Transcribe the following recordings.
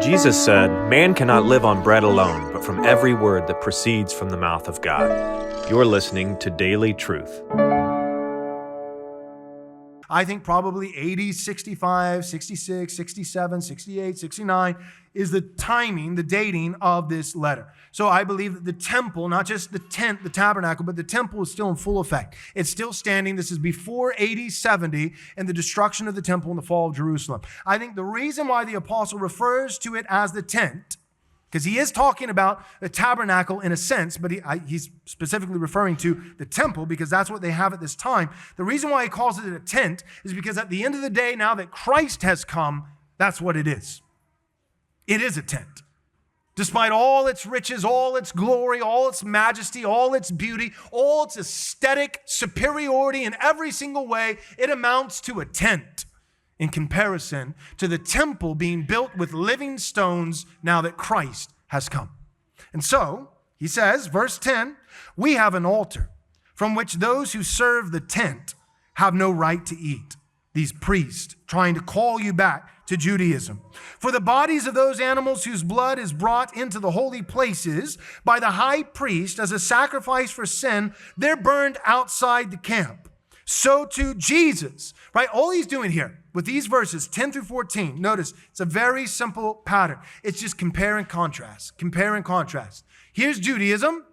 Jesus said, "Man cannot live on bread alone, but from every word that proceeds from the mouth of God." You're listening to Daily Truth. I think probably 80, 65, 66, 67, 68, 69 is the timing, the dating of this letter. So I believe that the temple, not just the tent, the tabernacle, but the temple is still in full effect. It's still standing. This is before AD 70 and the destruction of the temple and the fall of Jerusalem. I think the reason why the apostle refers to it as the tent, because he is talking about the tabernacle in a sense, but he's specifically referring to the temple because that's what they have at this time. The reason why he calls it a tent is because at the end of the day, now that Christ has come, that's what it is. It is a tent. Despite all its riches, all its glory, all its majesty, all its beauty, all its aesthetic superiority in every single way, it amounts to a tent in comparison to the temple being built with living stones now that Christ has come. And so, he says, verse 10, we have an altar from which those who serve the tent have no right to eat. These priests trying to call you back to Judaism. For the bodies of those animals whose blood is brought into the holy places by the high priest as a sacrifice for sin, they're burned outside the camp. So too Jesus, right? All he's doing here with these verses 10 through 14, notice it's a very simple pattern. It's just compare and contrast, compare and contrast. Here's Judaism,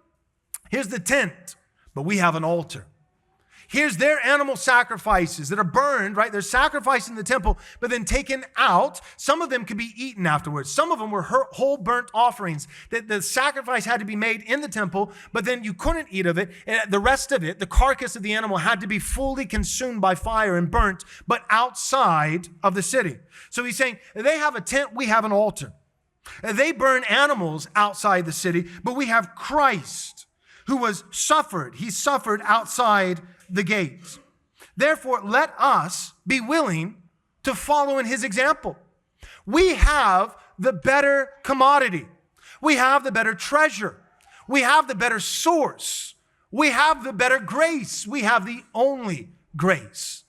here's the tent, but we have an altar. Here's their animal sacrifices that are burned, right? They're sacrificed in the temple, but then taken out. Some of them could be eaten afterwards. Some of them were whole burnt offerings that the sacrifice had to be made in the temple, but then you couldn't eat of it. The rest of it, the carcass of the animal, had to be fully consumed by fire and burnt, but outside of the city. So he's saying, they have a tent, we have an altar. They burn animals outside the city, but we have Christ who was suffered. He suffered outside the gates. Therefore, let us be willing to follow in his example. We have the better commodity. We have the better treasure. We have the better source. We have the better grace. We have the only grace.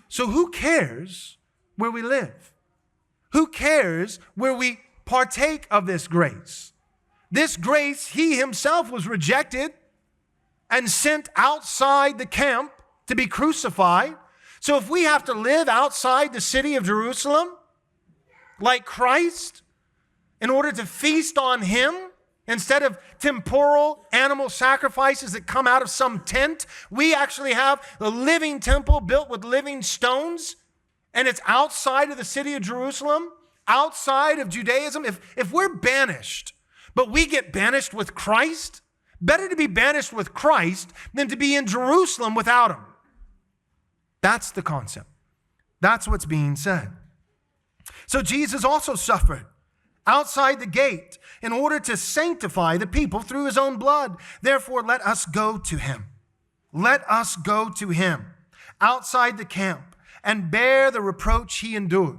So who cares where we live? Who cares where we partake of this grace? This grace, he himself was rejected and sent outside the camp to be crucified. So if we have to live outside the city of Jerusalem, like Christ, in order to feast on him, instead of temporal animal sacrifices that come out of some tent, we actually have the living temple built with living stones, and it's outside of the city of Jerusalem, outside of Judaism. If we're banished, but we get banished with Christ, better to be banished with Christ than to be in Jerusalem without him. That's the concept. That's what's being said. So Jesus also suffered outside the gate in order to sanctify the people through his own blood. Therefore, let us go to him. Let us go to him outside the camp and bear the reproach he endured.